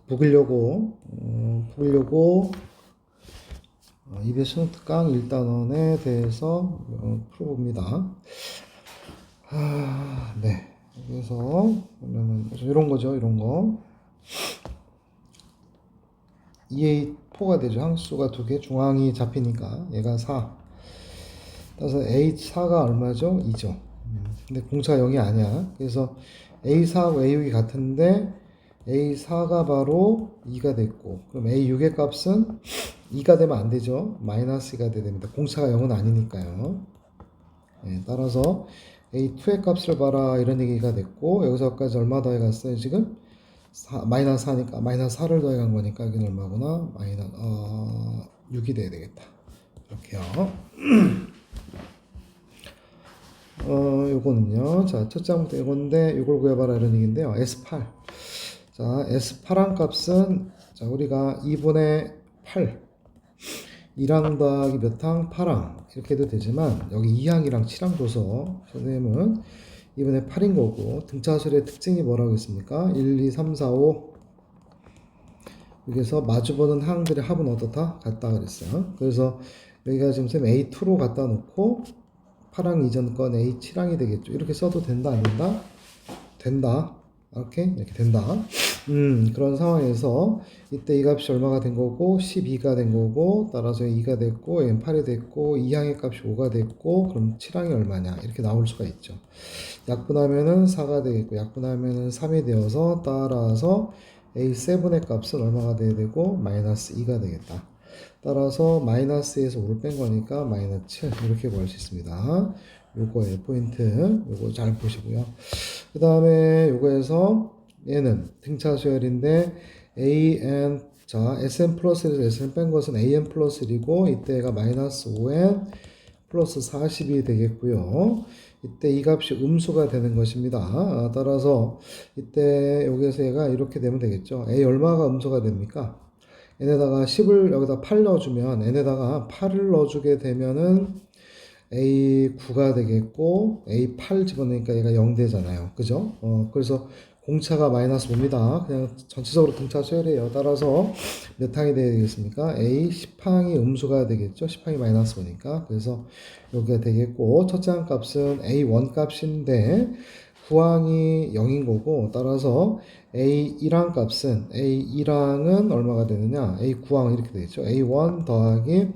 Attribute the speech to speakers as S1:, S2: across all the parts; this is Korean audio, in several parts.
S1: 북일여고 EBS 특강 1단원에 대해서 풀어봅니다. 네. 그래서 보면은 이런 거죠. 이런 거. EA4가 되죠. 항수가 두 개, 중앙이 잡히니까 얘가 4. 따라서 A4가 얼마죠? 2죠. 근데 공차가 0이 아니야. 그래서 A4하고 A6이 같은데 A4가 바로 2가 됐고, 그럼 A6의 값은 2가 되면 안 되죠. 마이너스 2가 돼야 됩니다. 공차가 0은 아니니까요. 네, 따라서 A2의 값을 봐라 이런 얘기가 됐고, 여기서까지 얼마 더해갔어요 지금? 마이너스 4니까 마이너스 4를 더해간 거니까 여기는 얼마구나? 6이 돼야 되겠다. 이렇게요. 요거는요. 자, 첫 장부터 이건데 이걸 구해봐라 이런 얘기인데요. S8. 자, S8한 값은 자, 우리가 2분의 8 2항 더하기 몇 항? 8항 이렇게 해도 되지만 여기 2항이랑 7항 줘서 선생님은 2분의 8인 거고, 등차수의 특징이 뭐라고 했습니까? 1, 2, 3, 4, 5 여기서 마주보는 항들의 합은 어떻다? 같다 그랬어요. 그래서 여기가 지금 선생님 A2로 갖다 놓고 8항 이전 건 A7항이 되겠죠. 이렇게 써도 된다 안 된다? 된다. 이렇게 된다. 그런 상황에서 이때 이 값이 얼마가 된 거고 12가 된 거고, 따라서 2가 됐고 얘는 8이 됐고 2항의 값이 5가 됐고, 그럼 7항이 얼마냐 이렇게 나올 수가 있죠. 약분하면은 4가 되겠고 약분하면은 3이 되어서, 따라서 A7의 값은 얼마가 돼야 되고 마이너스 2가 되겠다. 따라서 마이너스에서 5를 뺀 거니까 마이너스 7 이렇게 구할 수 있습니다. 요거의 포인트 요거 잘 보시고요. 그 다음에 요거에서 얘는 등차 수열인데 AN, 자 SN 플러스에서 SN 뺀 것은 AN 플러스 1이고 이때가 마이너스 5N 플러스 40이 되겠고요. 이때 이 값이 음수가 되는 것입니다. 따라서 이때 여기에서 얘가 이렇게 되면 되겠죠. A 얼마가 음수가 됩니까? n에다가 10을 여기다 8 넣어주면, n에다가 8을 넣어주게 되면은 A9가 되겠고, A8 집어넣으니까 얘가 0 되잖아요. 그죠? 그래서 공차가 마이너스 5입니다. 그냥 전체적으로 등차 수열이에요. 따라서 몇 항이 돼야 되겠습니까? A 10항이 음수가 되겠죠? 10항이 마이너스 5니까. 그래서 여기가 되겠고, 첫째 항 값은 A1 값인데, 9항이 0인 거고, 따라서 A1항 값은, A1항은 얼마가 되느냐? A9항 이렇게 되겠죠? A1 더하기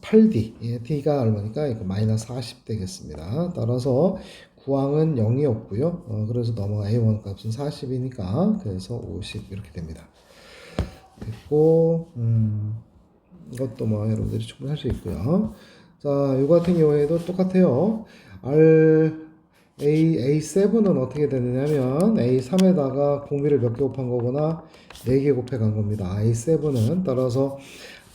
S1: 8D, 예, D가 얼마니까? 이거 마이너스 40 되겠습니다. 따라서 9항은 0이 없고요. 그래서 넘어가 A1 값은 40이니까, 그래서 50 이렇게 됩니다. 됐고, 이것도 뭐 여러분들이 충분히 할 수 있고요. 자, 이 같은 경우에도 똑같아요. A7은 어떻게 되느냐면 A3에다가 공비를 몇 개 곱한 거거나 4개 곱해 간 겁니다. A7은 따라서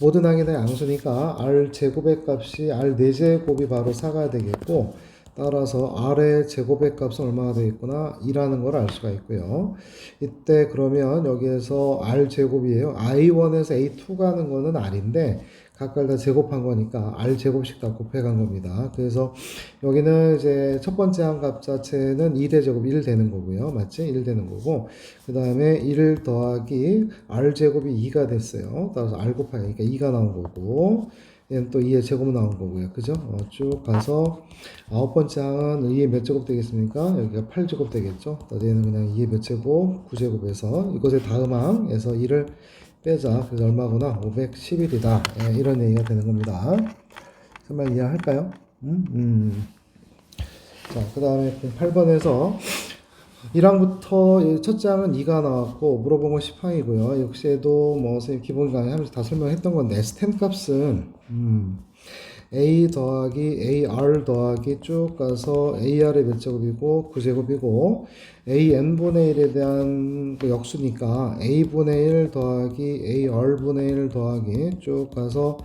S1: 모든 항에 대한 양수니까 R 제곱의 값이 R 4제곱이 바로 4가 되겠고, 따라서 R의 제곱의 값은 얼마가 되겠구나? 2라는 걸 알 수가 있고요. 이때 그러면 여기에서 R 제곱이에요. I1에서 A2 가는 거는 R인데 각각 다 제곱한 거니까 R 제곱씩 다 곱해간 겁니다. 그래서 여기는 이제 첫 번째 한 값 자체는 2대 제곱 1 되는 거고요. 맞지? 1 되는 거고, 그 다음에 1 더하기 R 제곱이 2가 됐어요. 따라서 R 곱하기, 그러니까 2가 나온 거고, 얘는 또 2의 제곱 나온 거고요. 그죠? 쭉 가서 아홉 번째 항은 2의 몇 제곱 되겠습니까? 여기가 8제곱 되겠죠? 얘는 그냥 2의 몇 제곱? 9제곱에서 이것의 다음 항에서 2를 빼자. 그래서 얼마구나? 511이다. 예, 이런 얘기가 되는 겁니다. 정말 이해할까요? 자, 그 다음에 8번에서 1항부터 첫째 항은 2가 나왔고 물어본 건 10항이고요. 역시도 뭐 선생님 기본 강의 하면서 다 설명했던 건데 S10 값은 A 더하기 AR 더하기 쭉 가서 AR의 몇 제곱이고 9제곱이고, AN분의 1에 대한 그 역수니까 A분의 1 더하기 AR분의 1 더하기 쭉 가서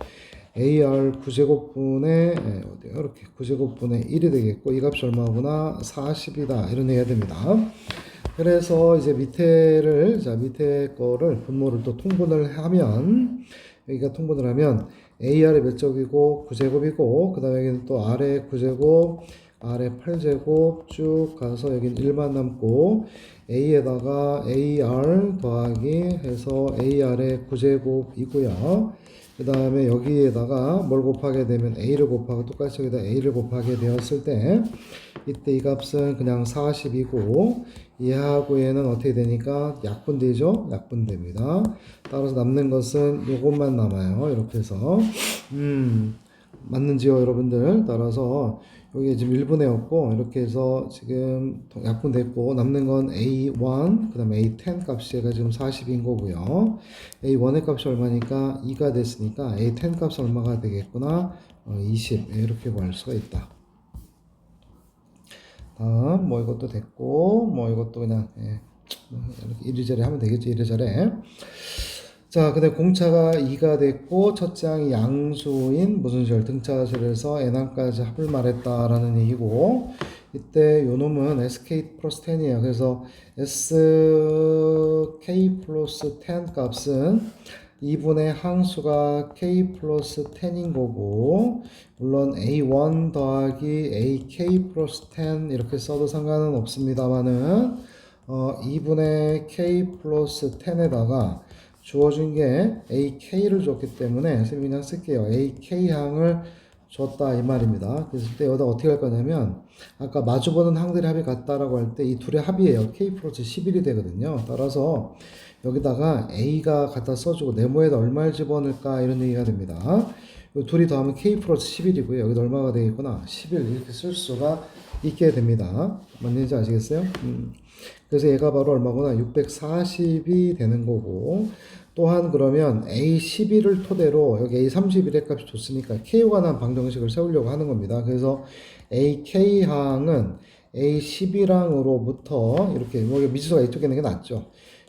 S1: AR 9제곱분의 어디요? 이렇게 9제곱분의 1이 되겠고, 이 값이 얼마구나? 40이다. 이런 얘기가 됩니다. 그래서 이제 밑에 거를 분모를 또 통분을 하면, 여기가 통분을 하면 AR의 몇 제곱이고 9제곱이고, 그 다음에 여기는 또 R의 9제곱 아래 8제곱 쭉 가서 여긴 1만 남고 a에다가 ar 더하기 해서 ar의 9제곱이고요. 그 다음에 여기에다가 뭘 곱하게 되면 a를 곱하고 똑같이 여기다 a를 곱하게 되었을 때 이때 이 값은 그냥 40이고 얘하고 얘는 어떻게 되니까 약분되죠? 약분됩니다. 따라서 남는 것은 요것만 남아요. 이렇게 해서 맞는지요, 여러분들? 따라서 여기 지금 1분의였고 이렇게 해서 지금 약분됐고 남는 건 A1 그 다음에 A10 값이 얘가 지금 40인 거고요. A1의 값이 얼마니까 2가 됐으니까 A10 값이 얼마가 되겠구나 20 이렇게 구할 수가 있다. 다음 뭐 이것도 됐고 뭐 이것도 그냥 이렇게 이리저리 하면 되겠죠. 이리저리. 자, 근데 공차가 2가 됐고 첫째 항이 양수인 무슨 절 등차절에서 n항까지 합을 말했다라는 얘기고 이때 요 놈은 sk 플러스 10이에요. 그래서 sk 플러스 10 값은 2분의 항수가 k 플러스 10인 거고 물론 a1 더하기 ak 플러스 10 이렇게 써도 상관은 없습니다만은 2분의 k 플러스 10에다가 주어진 게 ak를 줬기 때문에 선생님이 그냥 쓸게요. ak항을 줬다 이 말입니다. 그래서 이때 여기다 어떻게 할 거냐면 아까 마주보는 항들의 합이 같다라고 할 때 이 둘의 합이에요. k 플러스 11이 되거든요. 따라서 여기다가 a가 갖다 써주고 네모에다 얼마를 집어넣을까 이런 얘기가 됩니다. 이 둘이 더하면 k 플러스 11이고요. 여기다 얼마가 되겠구나 11 이렇게 쓸 수가 있게 됩니다. 맞는지 아시겠어요? 그래서 얘가 바로 얼마구나 640이 되는 거고 또한 그러면 A11을 토대로 여기 A31의 값이 줬으니까 K에 관한 방정식을 세우려고 하는 겁니다. 그래서 AK항은 A11항으로부터 이렇게 여기 미지수가 이쪽에 있는 게 낫죠.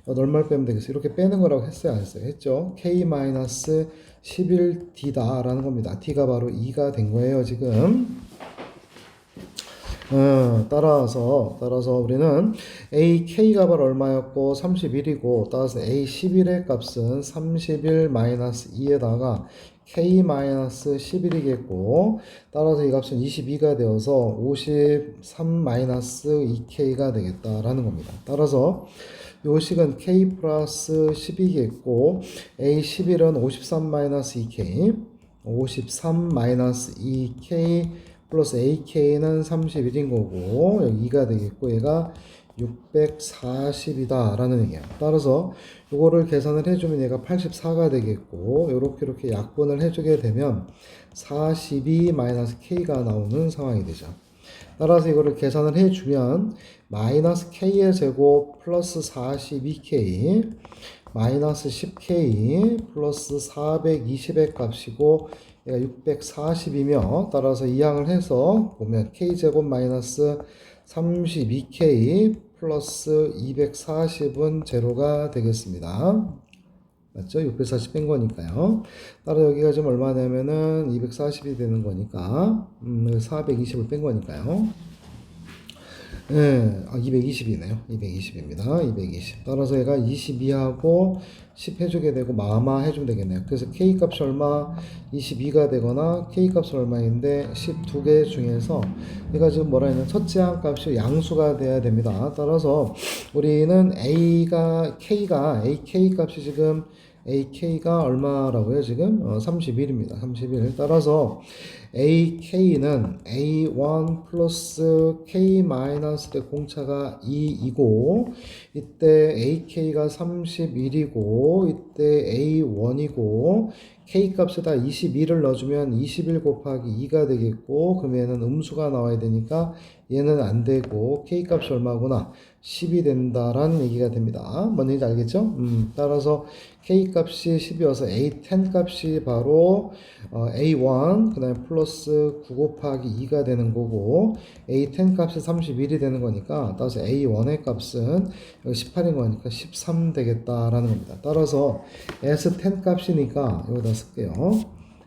S1: 얼마를 빼면 되겠어요? 이렇게 빼는 거라고 했어요? 안 했어요? 했죠. K-11D다 라는 겁니다. D가 바로 2가 된 거예요 지금. 따라서 우리는 AK가 바로 얼마였고 31이고 따라서 A11의 값은 31-2에다가 K-11이겠고 따라서 이 값은 22가 되어서 53-2K가 되겠다라는 겁니다. 따라서 요 식은 K 플러스 10이겠고 A11은 53-2K 53-2K 플러스 AK는 31인 거고 여기 2가 되겠고 얘가 640이다 라는 얘기야. 따라서 이거를 계산을 해주면 얘가 84가 되겠고 이렇게 약분을 해주게 되면 42-K가 나오는 상황이 되죠. 따라서 이거를 계산을 해주면 마이너스 K의 제곱 플러스 42K 마이너스 10K 플러스 420의 값이고 얘가 640이며 따라서 이항을 해서 보면 K제곱 마이너스 32K 플러스 240은 제로가 되겠습니다. 맞죠? 640 뺀 거니까요. 따라 여기가 지금 얼마냐면은 240이 되는 거니까 420을 뺀 거니까요. 네, 220이네요. 220입니다. 220. 따라서 얘가 22하고 10 해주게 되고 마마 해주면 되겠네요. 그래서 K 값이 얼마 22가 되거나 K 값이 얼마인데 12개 중에서 얘가 지금 뭐라 했냐 첫째 항 값이 양수가 돼야 됩니다. 따라서 우리는 K가 AK 값이 지금 AK가 얼마라고요? 지금 31입니다. 31. 따라서 AK는 A1 플러스 K 마이너스 의 공차가 2이고 이때 AK가 31이고 이때 A1이고 K 값에다 21을 넣어주면 21 곱하기 2가 되겠고 그러면 얘는 음수가 나와야 되니까 얘는 안 되고 K 값이 얼마구나 10이 된다라는 얘기가 됩니다. 뭔 얘기인지 알겠죠? 따라서 K 값이 10이어서 A10 값이 바로 A1 그 다음에 플러스 9 곱하기 2가 되는 거고 A10 값이 31이 되는 거니까 따라서 A1의 값은 여기 18인 거니까 13 되겠다라는 겁니다. 따라서 S10 값이니까 여기다 쓸게요.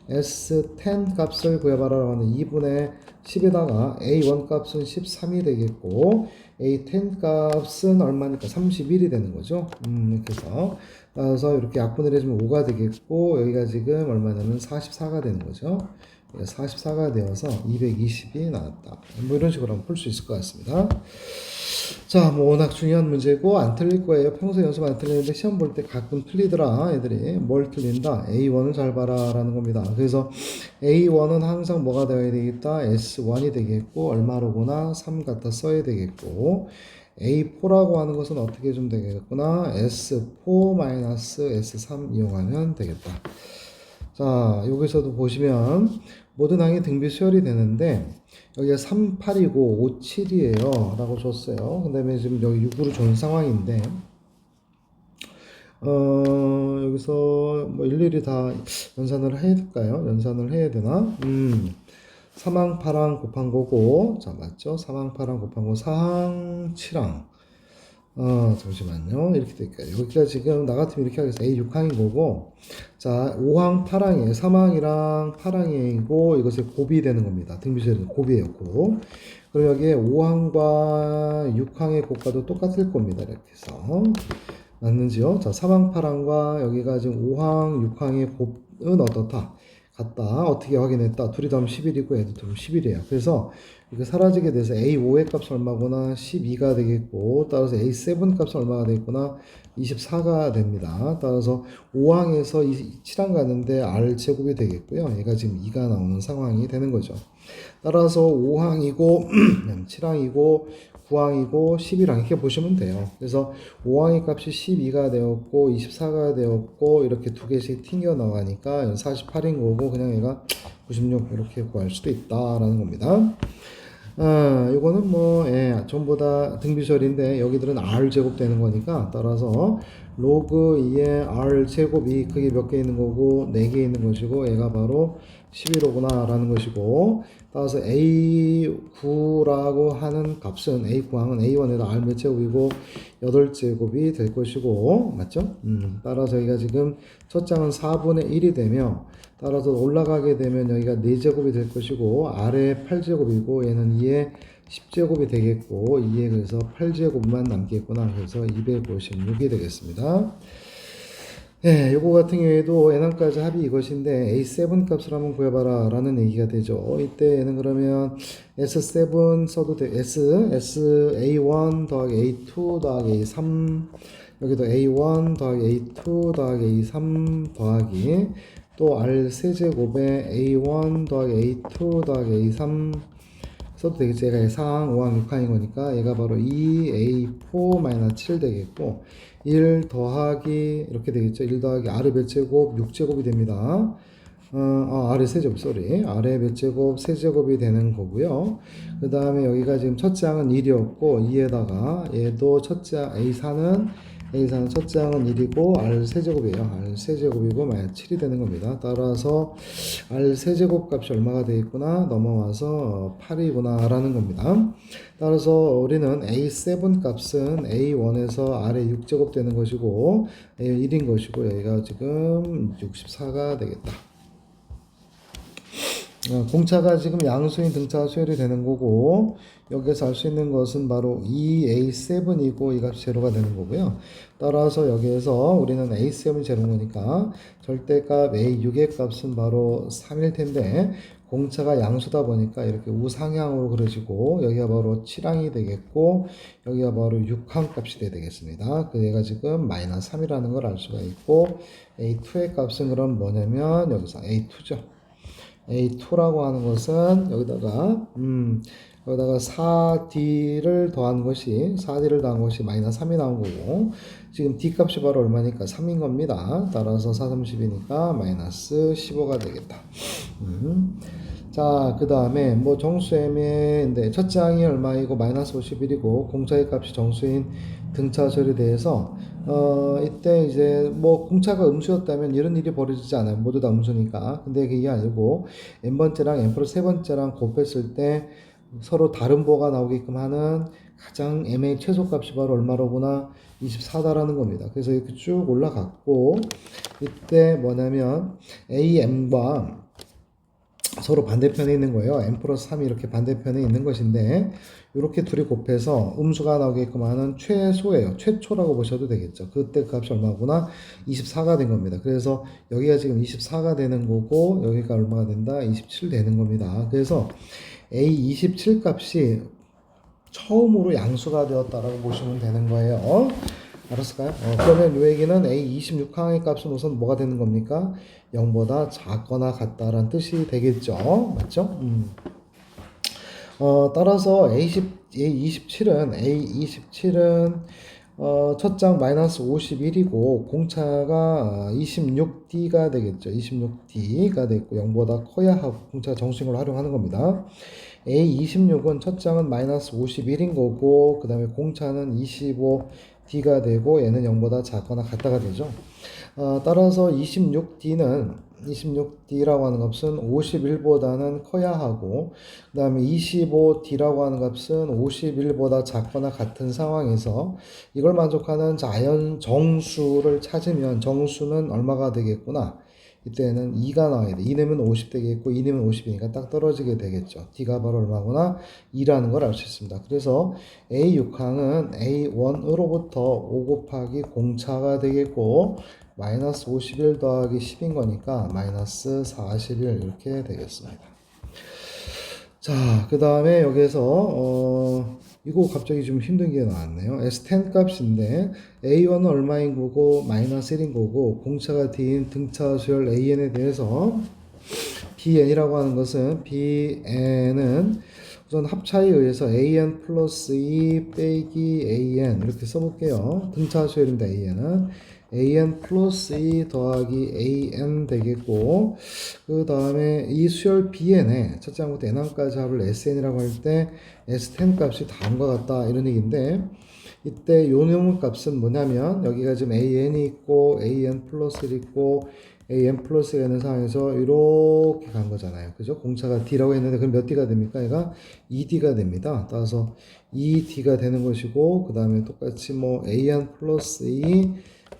S1: S10 값을 구해봐라라고 하는 2분의 10에다가 A1 값은 13이 되겠고 A10 값은 얼마니까 31이 되는 거죠. 이렇게 해서 따라서 이렇게 약분을 해주면 5가 되겠고 여기가 지금 얼마냐면 44가 되는 거죠. 44가 되어서 220이 나왔다. 뭐 이런 식으로 한번 풀 수 있을 것 같습니다. 자, 뭐 워낙 중요한 문제고 안 틀릴 거예요. 평소에 연습 안 틀리는데 시험 볼 때 가끔 틀리더라. 애들이 뭘 틀린다? A1을 잘 봐라 라는 겁니다. 그래서 A1은 항상 뭐가 되어야 되겠다? S1이 되겠고 얼마로구나? 3 갖다 써야 되겠고 A4라고 하는 것은 어떻게 좀 되겠구나? S4-S3 이용하면 되겠다. 자, 여기서도 보시면 모든 항이 등비 수열이 되는데 여기가 3, 8이고 5, 7이에요 라고 줬어요. 그 다음에 지금 여기 6으로 준 상황인데 여기서 뭐 일일이 다 연산을 해야 될까요? 연산을 해야 되나? 3항 8항 곱한 거고, 자, 맞죠? 3항 8항 곱한 거, 4항 7항. 잠시만요. 이렇게 될까요? 여기가 지금 나 같으면 이렇게 하겠어요. A 6항인 거고, 자, 5항 8항이에요. 3항이랑 8항이고, 이것이 곱이 되는 겁니다. 등비수열은 곱이에요, 곱. 그리고 여기에 5항과 6항의 곱과도 똑같을 겁니다. 이렇게 해서. 맞는지요? 자, 3항 8항과 여기가 지금 5항 6항의 곱은 어떻다? 같다. 어떻게 확인했다? 둘이 더하면 11이고 얘도 더하면 11이에요. 그래서 이거 사라지게 돼서 A5의 값은 얼마구나? 12가 되겠고 따라서 A7 값은 얼마가 되겠구나? 24가 됩니다. 따라서 5항에서 7항 가는데 R 제곱이 되겠고요. 얘가 지금 2가 나오는 상황이 되는 거죠. 따라서 5항이고 7항이고 9항이고 11항 이렇게 보시면 돼요. 그래서 5항의 값이 12가 되었고 24가 되었고 이렇게 두 개씩 튕겨 나가니까 48인 거고 그냥 얘가 96 이렇게 구할 수도 있다라는 겁니다. 이거는 뭐 전부 다 등비수열인데 여기들은 R 제곱 되는 거니까 따라서 로그 2의 R 제곱이 그게 몇 개 있는 거고 4개 있는 것이고 얘가 바로 11호구나 라는 것이고 따라서 A9라고 하는 값은 A9항은 A1에다 R 몇 제곱이고 8제곱이 될 것이고 맞죠? 따라서 여기가 지금 첫 장은 4분의 1이 되며 따라서 올라가게 되면 여기가 4제곱이 될 것이고 아래 8제곱이고 얘는 2에 10제곱이 되겠고 2에 그래서 8제곱만 남겠구나. 그래서 256이 되겠습니다. 네, 요거 같은 경우에도 n항까지 합이 이것인데 A7 값을 한번 구해봐라 라는 얘기가 되죠. 이때 얘는 그러면 S7 써도 돼. A1 더하기 A2 더하기 A3 여기도 A1 더하기 A2 더하기 A3 더하기 또 R 세제곱에 A1 더하기 A2 더하기 A3 써도 되겠지. 얘가 4항, 5항, 6항인 거니까 얘가 바로 2A4-7 되겠고 1 더하기 이렇게 되겠죠. 1 더하기 R의 몇 제곱? 6제곱이 됩니다. R의 세제곱, R의 몇 제곱? 세제곱이 되는 거고요. 그 다음에 여기가 지금 첫째 항은 1이었고 2에다가 얘도 첫째 A4는 첫째 항은 1이고 R 세제곱이에요. R 세제곱이고 만약 7이 되는 겁니다. 따라서 R 세제곱 값이 얼마가 되겠구나 넘어와서 8이구나 라는 겁니다. 따라서 우리는 A7 값은 A1에서 R의 6제곱 되는 것이고 A1인 것이고 여기가 지금 64가 되겠다. 공차가 지금 양수인 등차가 수열이 되는 거고 여기에서 알 수 있는 것은 바로 2A7이고 이 값이 제로가 되는 거고요. 따라서 여기에서 우리는 A7이 제로인 거니까 절대값 A6의 값은 바로 3일 텐데 공차가 양수다 보니까 이렇게 우상향으로 그려지고 여기가 바로 7항이 되겠고 여기가 바로 6항 값이 되겠습니다. 그 얘가 지금 마이너스 3이라는 걸 알 수가 있고 A2의 값은 그럼 뭐냐면 여기서 A2죠. A2라고 하는 것은 여기다가 4D를 더한 것이 4D를 더한 것이 마이너스 3이 나온 거고 지금 D 값이 바로 얼마니까 3인 겁니다. 따라서 4, 30이니까 마이너스 15가 되겠다. 자, 그 다음에 뭐 정수эм의 첫째 항이 얼마이고 마이너스 51이고 공차의 값이 정수인 등차설에 대해서 이때 이제 뭐 공차가 음수였다면 이런 일이 벌어지지 않아요. 모두 다 음수니까. 근데 그게 아니고 n번째랑 n 플러스 세 번째랑 곱했을 때 서로 다른 보가 나오게끔 하는 가장 m의 최소값이 바로 얼마로구나 24다라는 겁니다. 그래서 이렇게 쭉 올라갔고 이때 뭐냐면 am과 서로 반대편에 있는 거예요. n 플러스 3이 이렇게 반대편에 있는 것인데 이렇게 둘이 곱해서 음수가 나오게끔 하는 최소예요. 최초라고 보셔도 되겠죠. 그때 그 값이 얼마구나? 24가 된 겁니다. 그래서 여기가 지금 24가 되는 거고 여기가 얼마가 된다? 27 되는 겁니다. 그래서 A27 값이 처음으로 양수가 되었다라고 보시면 되는 거예요. 알았을까요? 그러면 이 얘기는 A26항의 값은 우선 뭐가 되는 겁니까? 0보다 작거나 같다라는 뜻이 되겠죠. 맞죠? 따라서 A27은 첫 장 마이너스 51이고 공차가 26D가 되겠죠. 26D가 되고 0보다 커야 하고 공차 정수식을 활용하는 겁니다. A26은 첫 장은 마이너스 51인 거고 그 다음에 공차는 25D가 되고 얘는 0보다 작거나 같다가 되죠. 따라서 26D라고 하는 값은 51보다는 커야 하고 그 다음에 25D라고 하는 값은 51보다 작거나 같은 상황에서 이걸 만족하는 자연 정수를 찾으면 정수는 얼마가 되겠구나. 이때는 2가 나와야 돼. 2 내면 50 되겠고 2 내면 50이니까 딱 떨어지게 되겠죠. D가 바로 얼마구나? 2라는 걸 알 수 있습니다. 그래서 A6항은 A1으로부터 5 곱하기 공차가 되겠고 마이너스 51 더하기 10인 거니까 마이너스 41 이렇게 되겠습니다. 자, 그 다음에 여기에서 이거 갑자기 좀 힘든 게 나왔네요. S10 값인데 A1은 얼마인 거고 마이너스 1인 거고 공차가 D인 등차 수열 AN에 대해서 BN이라고 하는 것은 BN은 우선 합차에 의해서 AN 플러스 2 빼기 AN 이렇게 써볼게요. 등차 수열입니다. AN은 AN 플러스 2 더하기 AN 되겠고 그 다음에 이 수열 BN에 첫 장부터 N항까지 합을 SN이라고 할 때 S10 값이 다음과 같다 이런 얘기인데 이때 요 놈의 값은 뭐냐면 여기가 지금 AN이 있고 AN 플러스 1 있고 AN 플러스가 있는 상황에서 이렇게 간 거잖아요. 그죠? 공차가 D라고 했는데 그럼 몇 D가 됩니까? 얘가 2D가 됩니다. 따라서 2D가 되는 것이고 그 다음에 똑같이 뭐 AN 플러스 2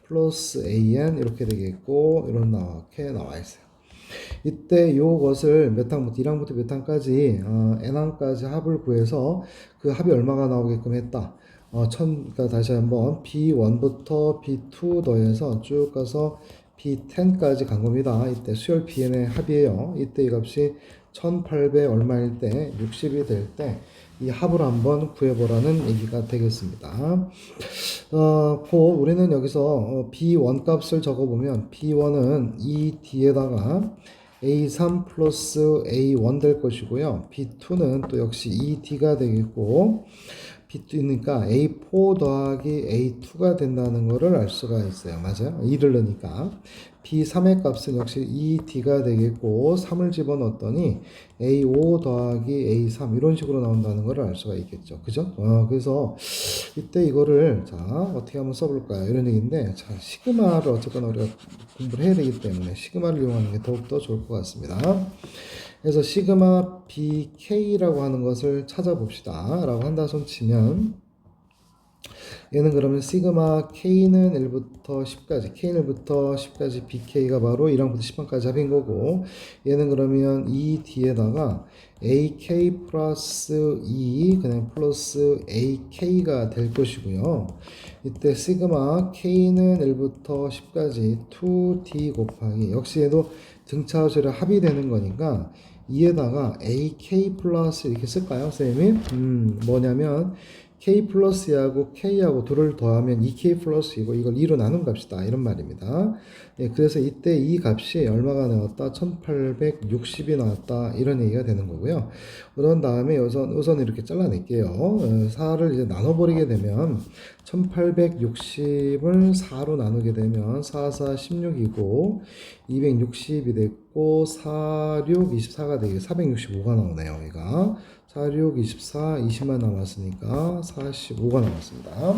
S1: 플러스 AN 이렇게 되겠고 이렇게 나와 있어요. 이때 요것을 몇 항부터 1항부터 몇 항까지 n항까지 합을 구해서 그 합이 얼마가 나오게끔 했다. 그러니까 다시 한번 B1부터 B2 더해서 쭉 가서 B10까지 간 겁니다. 이때 수열 BN의 합이에요. 이때 이 값이 1800 얼마일 때 60이 될 때 이 합을 한번 구해보라는 얘기가 되겠습니다. 우리는 여기서 B1 값을 적어보면 B1은 이 D에다가 A3 플러스 A1 될 것이고요. B2는 또 역시 ED가 되겠고 B2니까 A4 더하기 A2가 된다는 것을 알 수가 있어요. 맞아요? 2를 넣으니까 B3의 값은 역시 ED가 되겠고 3을 집어넣었더니 A5 더하기 A3 이런 식으로 나온다는 것을 알 수가 있겠죠. 그죠? 그래서 이때 이거를 자 어떻게 한번 써볼까요? 이런 얘기인데 자 시그마를 어쨌거나 우리가 공부를 해야 되기 때문에 시그마를 이용하는 게 더욱더 좋을 것 같습니다. 그래서 시그마 BK라고 하는 것을 찾아봅시다. 라고 한다 손 치면 얘는 그러면 시그마 K는 1부터 10까지 K는 1부터 10까지 BK가 바로 1항부터 10항까지 합인 거고 얘는 그러면 이 뒤에다가 AK 플러스 2 그냥 플러스 AK가 될 것이고요. 이때 시그마 K는 1부터 10까지 2D 곱하기 역시 얘도 등차수열의 합이 되는 거니까 이에다가 AK 플러스 이렇게 쓸까요, 쌤이? 뭐냐면 K 플러스하고 K하고 둘을 더하면 2K 플러스이고 이걸 2로 나눈 값이다 이런 말입니다. 예, 그래서 이때 이 값이 얼마가 나왔다? 1860이 나왔다 이런 얘기가 되는 거고요. 그런 다음에 우선 이렇게 잘라낼게요. 4를 이제 나눠버리게 되면 1860을 4로 나누게 되면 4, 4, 16이고 260이 됐고 4, 6, 24가 되게 465가 나오네요. 얘가 4, 6, 24, 20만 남았으니까 45가 남았습니다.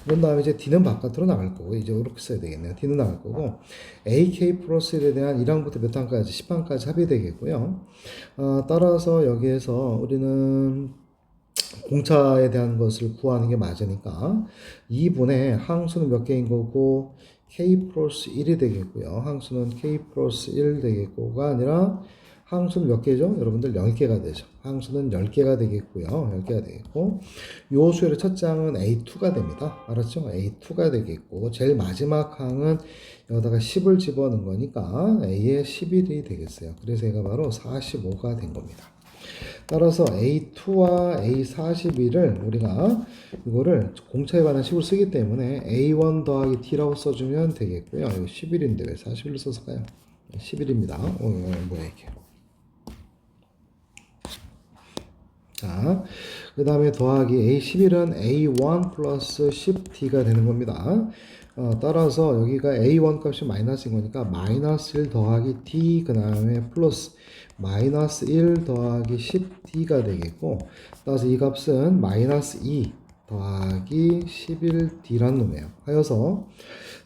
S1: 그런 다음에 이제 D는 바깥으로 나갈 거고 이제 이렇게 써야 되겠네요. D는 나갈 거고 AK 플러스에 대한 1항부터 몇 항까지 10항까지 합이 되겠고요. 따라서 여기에서 우리는 공차에 대한 것을 구하는 게 맞으니까 2분의 항수는 몇 개인 거고 K 플러스 1이 되겠고요. 항수는 K 플러스 1 되겠고가 아니라 항수는 몇 개죠? 여러분들 10개가 되죠. 항수는 10개가 되겠고요. 10개가 되겠고 요 수열의 첫 장은 A2가 됩니다. 알았죠? A2가 되겠고 제일 마지막 항은 여기다가 10을 집어넣은 거니까 A의 11이 되겠어요. 그래서 얘가 바로 45가 된 겁니다. 따라서 A2와 A41을 우리가 이거를 공차에 관한 식으로 쓰기 때문에 A1 더하기 T라고 써주면 되겠고요. 이거 11인데 왜 41로 썼을까요? 11입니다. 뭐야 이게? 자, 그 다음에 더하기 A11은 A1 플러스 10T가 되는 겁니다. 따라서 여기가 A1 값이 마이너스인 거니까 마이너스 1 더하기 T 그 다음에 플러스 마이너스 1 더하기 10T가 되겠고 따라서 이 값은 마이너스 2 더하기 11D라는 놈이에요. 하여서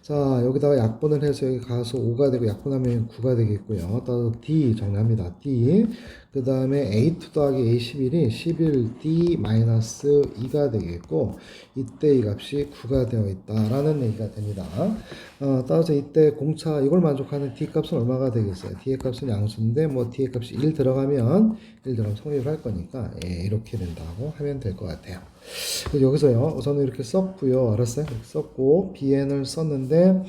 S1: 자 여기다가 약분을 해서 여기 가서 5가 되고 약분하면 9가 되겠고요. 따라서 D 정리합니다. D 그 다음에 A2 더하기 A11이 11D 마이너스 2가 되겠고 이때 이 값이 9가 되어 있다라는 얘기가 됩니다. 따라서 이때 공차 이걸 만족하는 D 값은 얼마가 되겠어요? D의 값은 양수인데 뭐 D의 값이 1 들어가면 성립을 할 거니까 이렇게 된다고 하면 될 것 같아요. 여기서요 우선은 이렇게 썼고요. 알았어요? 이렇게 썼고 BN을 썼는데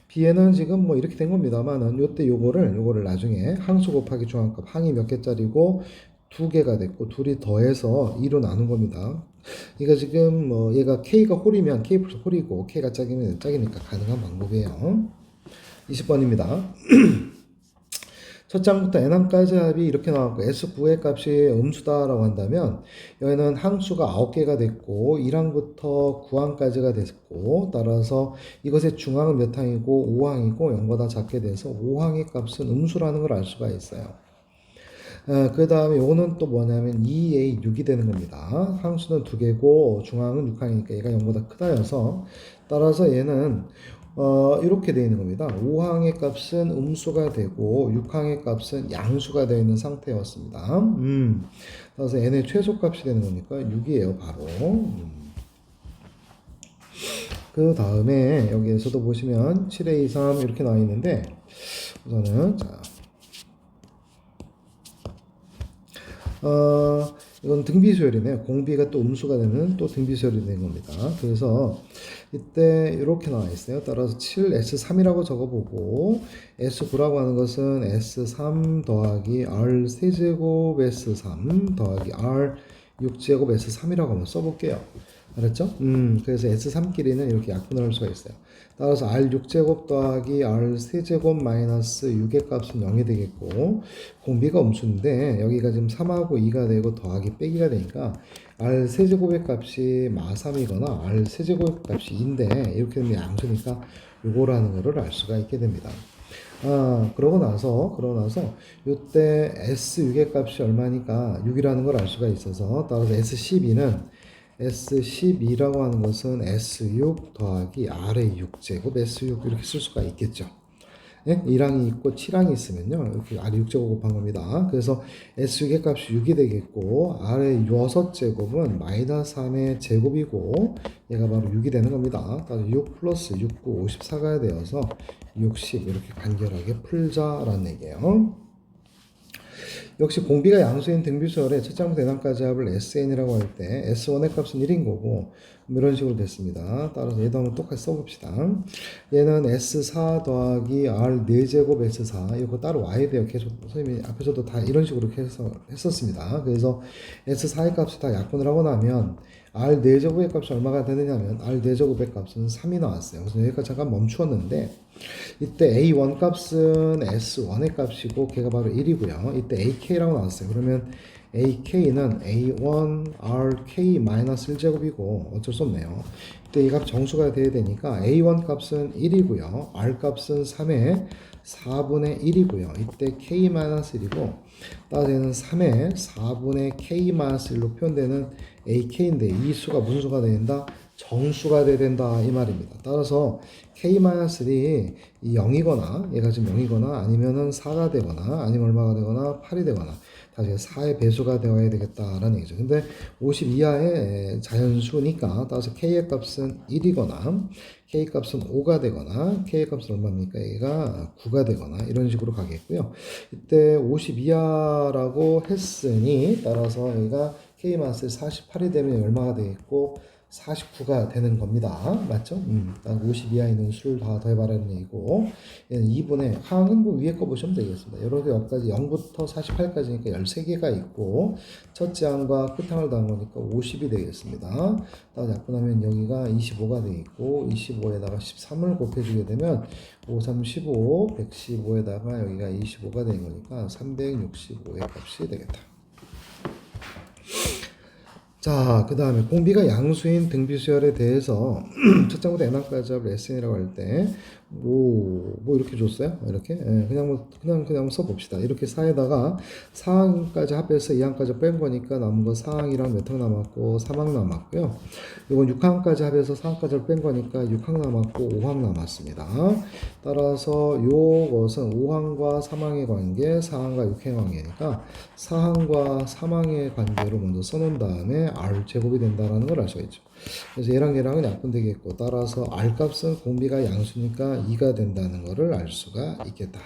S1: B에는 지금 뭐 이렇게 된 겁니다만 요때 요거를 나중에 항수 곱하기 중앙값 항이 몇 개짜리고 2개가 됐고 둘이 더해서 2로 나눈 겁니다. 이거 지금 뭐 얘가 K가 홀이면 K 플러스 홀이고 K가 짝이면 짝이니까 가능한 방법이에요. 20번입니다. 첫 장부터 n항까지 합이 이렇게 나왔고 S9의 값이 음수다라고 한다면 여기는 항수가 9개가 됐고 1항부터 9항까지가 됐고 따라서 이것의 중항은 몇 항이고 5항이고 0보다 작게 돼서 5항의 값은 음수라는 걸 알 수가 있어요. 그 다음에 요거는 또 뭐냐면 2A6이 되는 겁니다. 항수는 2개고 중항은 6항이니까 얘가 0보다 크다여서 따라서 얘는 이렇게 되어 있는 겁니다. 5항의 값은 음수가 되고 6항의 값은 양수가 되어 있는 상태였습니다. 그래서 n의 최소값이 되는 거니까 6이에요, 바로. 그 다음에 여기에서도 보시면 7의 2, 3 이렇게 나와 있는데 우선은 자, 이건 등비수열이네요. 공비가 또 음수가 되는 또 등비수열이 된 겁니다. 그래서 이때 이렇게 나와 있어요. 따라서 7S3이라고 적어보고 S9라고 하는 것은 S3 더하기 R 세제곱 S3 더하기 R 6제곱 S3이라고 한번 써볼게요. 알았죠? 그래서 S3끼리는 이렇게 약분을 할 수가 있어요. 따라서 R6제곱 더하기 R3제곱 마이너스 6의 값은 0이 되겠고 공비가 음수인데 여기가 지금 3하고 2가 되고 더하기 빼기가 되니까 R3제곱의 값이 마3이거나 R3제곱 값이 2인데 이렇게 되면 양수니까 요거라는 거를 알 수가 있게 됩니다. 그러고 나서 요때 S6의 값이 얼마니까 6이라는 걸 알 수가 있어서 따라서 S12라고 하는 것은 S6 더하기 R의 6제곱 S6 이렇게 쓸 수가 있겠죠. 예? 1항이 있고 7항이 있으면요. 이렇게 R의 6제곱 곱한 겁니다. 그래서 S6의 값이 6이 되겠고 R의 6제곱은 마이너스 3의 제곱이고 얘가 바로 6이 되는 겁니다. 따라서 6 플러스 6, 9, 54가 되어서 60 이렇게 간결하게 풀자라는 얘기예요. 역시 공비가 양수인 등비수열의 첫 장부터 n항까지 합을 SN이라고 할 때 S1의 값은 1인 거고 이런 식으로 됐습니다. 따라서 얘도 한번 똑같이 써봅시다. 얘는 S4 더하기 R 4제곱 S4 이거 따로 와야 돼요. 계속 선생님이 앞에서도 다 이런 식으로 했었습니다. 그래서 S4의 값을 다 약분을 하고 나면 R 4제곱의 값이 얼마가 되느냐면 R 4제곱의 값은 3이 나왔어요. 그래서 여기까지 잠깐 멈추었는데 이때 A1 값은 S1의 값이고 걔가 바로 1이고요. 이때 AK라고 나왔어요. 그러면 AK는 A1 RK-1제곱이고 어쩔 수 없네요. 이때 이 값 정수가 돼야 되니까 A1 값은 1이고요. R 값은 3의 4분의 1이고요. 이때 K-1이고 따라서 얘는 3의 4분의 K-1로 표현되는 AK인데 이 수가 무슨 수가 된다? 정수가 돼야 된다 이 말입니다. 따라서 K-3이 0이거나 얘가 지금 0이거나 아니면은 4가 되거나 아니면 얼마가 되거나 8이 되거나 다시 4의 배수가 되어야 되겠다라는 얘기죠. 근데 50 이하의 자연수니까 따라서 K의 값은 1이거나 K 값은 5가 되거나 K 값은 얼마입니까? 얘가 9가 되거나 이런 식으로 가겠고요. 이때 50 이하라고 했으니 따라서 여기가 K-48이 48이 얼마가 되겠고 49가 되는 겁니다. 맞죠? 50 이하에 있는 수를 다 더해봐라는 얘기고, 얘는 2분의, 항은 뭐 위에 거 보시면 되겠습니다. 이렇게 여기까지 0부터 48까지니까 13개가 있고, 첫째 항과 끝항을 더한 거니까 50이 되겠습니다. 따라 약분하면 여기가 25가 되겠고, 25에다가 13을 곱해주게 되면, 5, 3, 15, 115에다가 여기가 25가 되는 거니까 365의 값이 되겠다. 자, 그 다음에 공비가 양수인 등비수열에 대해서 첫 장부터 n항까지 합을 SN이라고 할 때, 뭐 이렇게 줬어요? 이렇게? 예, 그냥 써봅시다. 이렇게 4에다가 4항까지 합해서 2항까지 뺀 거니까 남은 거 4항이랑 몇 항 남았고, 3항 남았고요. 이건 6항까지 합해서 4항까지 뺀 거니까 6항 남았고, 5항 남았습니다. 따라서 요것은 5항과 3항의 관계, 4항과 6항의 관계니까 4항과 3항의 관계로 먼저 써놓은 다음에 R제곱이 된다는 걸 알 수가 있죠. 그래서 얘랑은 약분되겠고 따라서 R값은 공비가 양수니까 2가 된다는 것을 알 수가 있겠다.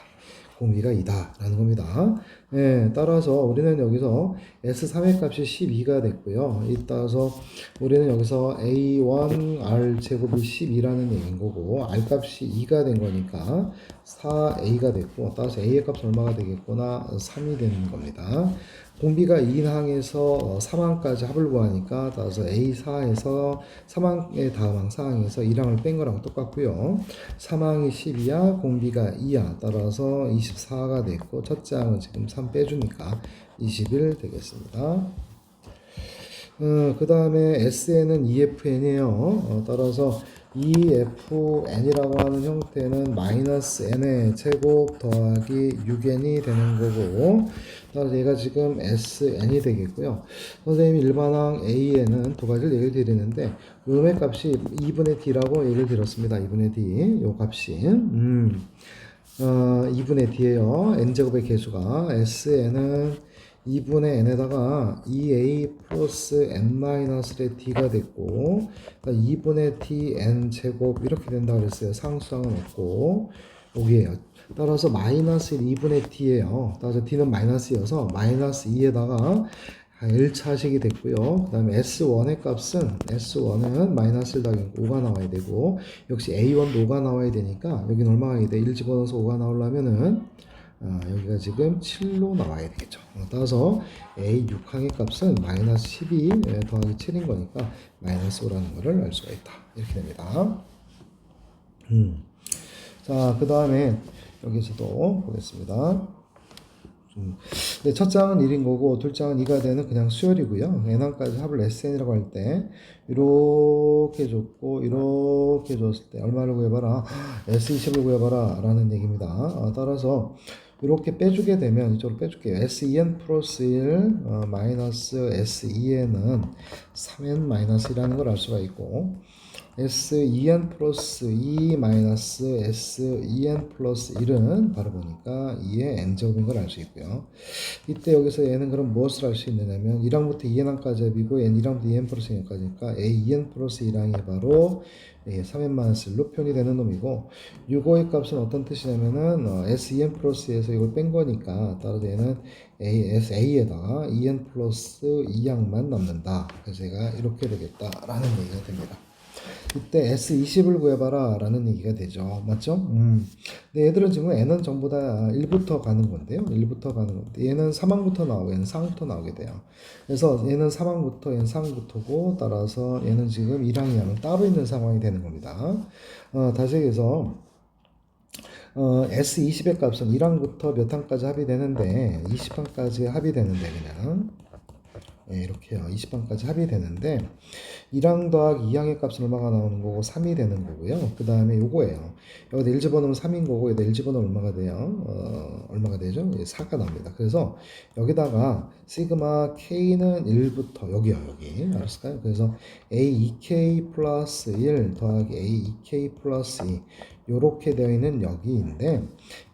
S1: 공비가 2다 라는 겁니다. 예, 따라서 우리는 여기서 S3의 값이 12가 됐고요. 따라서 우리는 여기서 A1 R제곱이 12라는 얘기인 거고 R 값이 2가 된 거니까 4A가 됐고 따라서 A의 값은 얼마가 되겠구나 3이 되는 겁니다. 공비가 2항에서 3항까지 합을 구하니까 따라서 A4에서 3항의 다음 항 4항에서 1항을 뺀 거랑 똑같고요. 3항이 12야 공비가 2야 따라서 24가 됐고 첫째 항은 지금 3 빼주니까 21 되겠습니다. 그 다음에 SN은 EFN이에요. 따라서 EFN이라고 하는 형태는 마이너스 N의 제곱 더하기 6N이 되는 거고, 따라서 얘가 지금 SN이 되겠고요. 선생님이 일반항 A에는 두 가지를 얘기를 드리는데, 요놈의 값이 2분의 D라고 얘기를 드렸습니다. 2분의 D, 요 값이. 2분의 D예요. N제곱의 개수가. SN은 2분의 n에다가 2a 플러스 n-의 d가 됐고 그러니까 2분의 d n 제곱 이렇게 된다고 그랬어요. 상수항은 없고 여기에요. 따라서 마이너스 2분의 d예요. 따라서 d는 마이너스여서 마이너스 2에다가 1차식이 됐고요. 그 다음에 S1의 값은 S1은 마이너스 1 더하기 5가 나와야 되고 역시 A1도 5가 나와야 되니까 여기는 얼마가 돼? 1 집어넣어서 5가 나오려면은 여기가 지금 7로 나와야 되겠죠. 따라서 A 6항의 값은 마이너스 12 더하기 7인 거니까 마이너스 5라는 것을 알 수가 있다. 이렇게 됩니다. 자, 그 다음에 여기서도 보겠습니다. 네, 첫 장은 1인 거고 둘 장은 2가 되는 그냥 수열이고요. n항까지 합을 SN이라고 할 때 이렇게 줬고 이렇게 줬을 때 얼마를 구해봐라 S20을 구해봐라 라는 얘기입니다. 따라서 이렇게 빼주게 되면 이쪽으로 빼줄게요. SEN 플러스 1 마이너스 SEN은 3N 마이너스 1이라는 걸 알 수가 있고 SEN 플러스 2 마이너스 SEN 플러스 1은 바로 보니까 2의 n제곱인 걸 알 수 있고요. 이때 여기서 얘는 그럼 무엇을 알 수 있느냐면 1항부터 2n항까지 합이고 얘는 1항부터 2n 플러스 1까지니까 A2n 플러스 1항이 바로 3n 마이너스 1로 표현이 되는 놈이고 6호의 값은 어떤 뜻이냐면은 SEN 플러스에서 이걸 뺀 거니까 따라서 얘는 A에다가 2n 플러스 2항만 남는다. 그래서 얘가 이렇게 되겠다라는 얘기가 됩니다. 이때 S20을 구해봐라 라는 얘기가 되죠. 맞죠? 근데 얘들은 지금 n은 전부 다 1부터 가는 건데요. 1부터 가는 건데 얘는 3항부터 나오고 얘는 4항부터 나오게 돼요. 그래서 얘는 3항부터 얘는 4항부터고 따라서 얘는 지금 1항 2항은 따로 있는 상황이 되는 겁니다. 다시 얘기해서 S20의 값은 1항부터 몇 항까지 합의되는데 20항까지 합의되는데 그냥 예, 이렇게요. 20번까지 합의되는데 1항 더하기 2항의 값은 얼마가 나오는 거고 3이 되는 거고요. 그 다음에 요거예요. 여기다 1 집어넣으면 3인 거고 여기다 1 집어넣으면 얼마가 돼요? 얼마가 되죠? 4가 나옵니다. 그래서 여기다가 시그마 k는 1부터 여기요. 여기 알았을까요? 그래서 a2k 플러스 1 더하기 a2k 플러스 2 요렇게 되어 있는 여기인데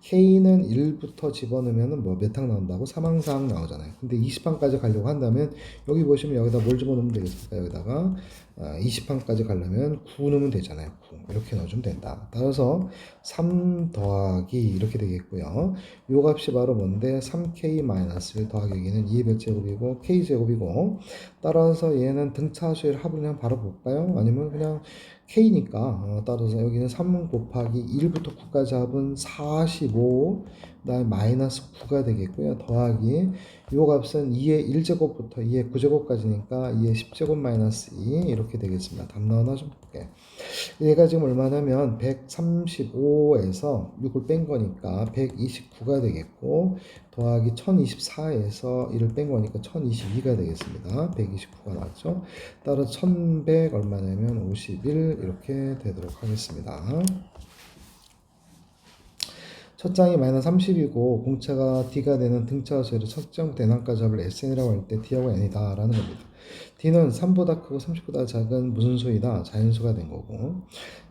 S1: k는 1부터 집어넣으면 뭐 몇 항 나온다고? 3항 4항 나오잖아요. 근데 20항까지 가려고 한다면 여기 보시면 여기다 뭘 집어넣으면 되겠습니까? 여기다가 20항까지 가려면 9 넣으면 되잖아요. 9 이렇게 넣어주면 된다. 따라서 3 더하기 이렇게 되겠고요. 요 값이 바로 뭔데 3k-1 더하기 여기는 2의 몇 제곱이고 k제곱이고 따라서 얘는 등차수의 합을 그냥 바로 볼까요? 아니면 그냥 k니까 따라서 여기는 3 곱하기 1부터 9까지 합은 45 그다음에 마이너스 9가 되겠고요. 더하기 요 값은 2의 1제곱부터 2의 9제곱까지니까 2의 10제곱 마이너스 2 이렇게 되겠습니다. 답 나오나 좀 볼게. 얘가 지금 얼마냐면 135에서 6을 뺀 거니까 129가 되겠고 더하기 1024에서 1을 뺀 거니까 1022가 되겠습니다. 129가 나왔죠. 따라 1100 얼마냐면 51 이렇게 되도록 하겠습니다. 첫 장이 마이너스 30이고 공차가 D가 되는 등차수의 측정 대항까지 합을 SN이라고 할 때 D하고 N이다 라는 겁니다. D는 3보다 크고 30보다 작은 무슨 수이다? 자연수가 된 거고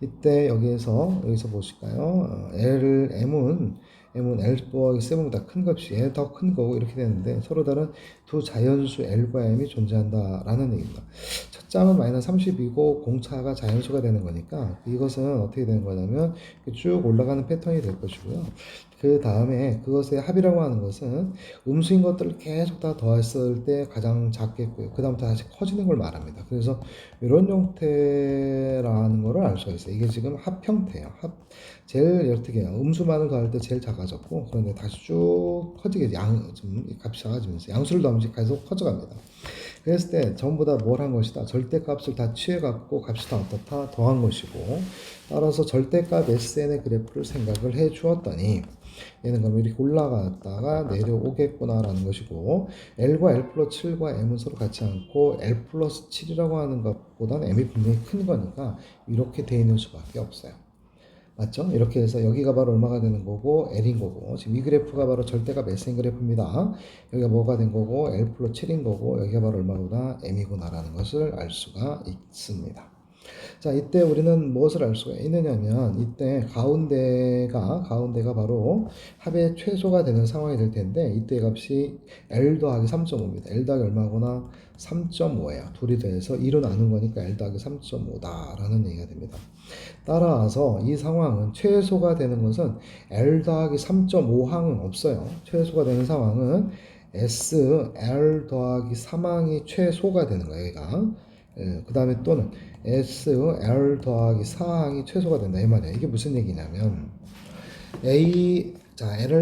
S1: 이때 여기서 보실까요? M은 L 더하기 7보다 큰 값이 얘 더 큰 거고 이렇게 되는데 서로 다른 두 자연수 L과 M이 존재한다 라는 얘기입니다. 첫 장은 마이너스 30이고 공차가 자연수가 되는 거니까 이것은 어떻게 되는 거냐면 쭉 올라가는 패턴이 될 것이고요. 그 다음에 그것의 합이라고 하는 것은 음수인 것들을 계속 다 더했을 때 가장 작겠고요. 그 다음부터 다시 커지는 걸 말합니다. 그래서 이런 형태라는 거를 알 수가 있어요. 이게 지금 합 형태예요. 제일 어떻게 해요? 음수만을 더할 때 제일 작아졌고 그런데 다시 쭉 커지게 좀 값이 작아지면서 양수를 더하면서 계속 커져갑니다. 그랬을 때 전부 다 뭘 한 것이다. 절대값을 다 취해갖고 값이 다 어떻다 더한 것이고 따라서 절대값 SN의 그래프를 생각을 해 주었더니 얘는 그럼 이렇게 올라갔다가 내려오겠구나라는 것이고 L과 L 플러스 7과 M은 서로 같지 않고 L 플러스 7이라고 하는 것보다는 M이 분명히 큰 거니까 이렇게 돼 있는 수밖에 없어요. 맞죠? 이렇게 해서 여기가 바로 얼마가 되는 거고 L인 거고 지금 이 그래프가 바로 절대값 S인 그래프입니다. 여기가 뭐가 된 거고 L 플러스 7인 거고 여기가 바로 얼마보다 M이구나 라는 것을 알 수가 있습니다. 자, 이때 우리는 무엇을 알 수가 있느냐면 이때 가운데가 바로 합의 최소가 되는 상황이 될 텐데 이때 값이 L 더하기 3.5입니다. L 더하기 얼마구나? 3.5예요. 둘이 더해서 2로 나눈 거니까 L 더하기 3.5다 라는 얘기가 됩니다. 따라서 이 상황은 최소가 되는 것은 L 더하기 3.5항은 없어요. 최소가 되는 상황은 S, L 더하기 3항이 최소가 되는 거예요. 얘가. 그 다음에 또는 S, L 더하기 4항이 최소가 된다. 이 말이야. 이게 무슨 얘기냐면 L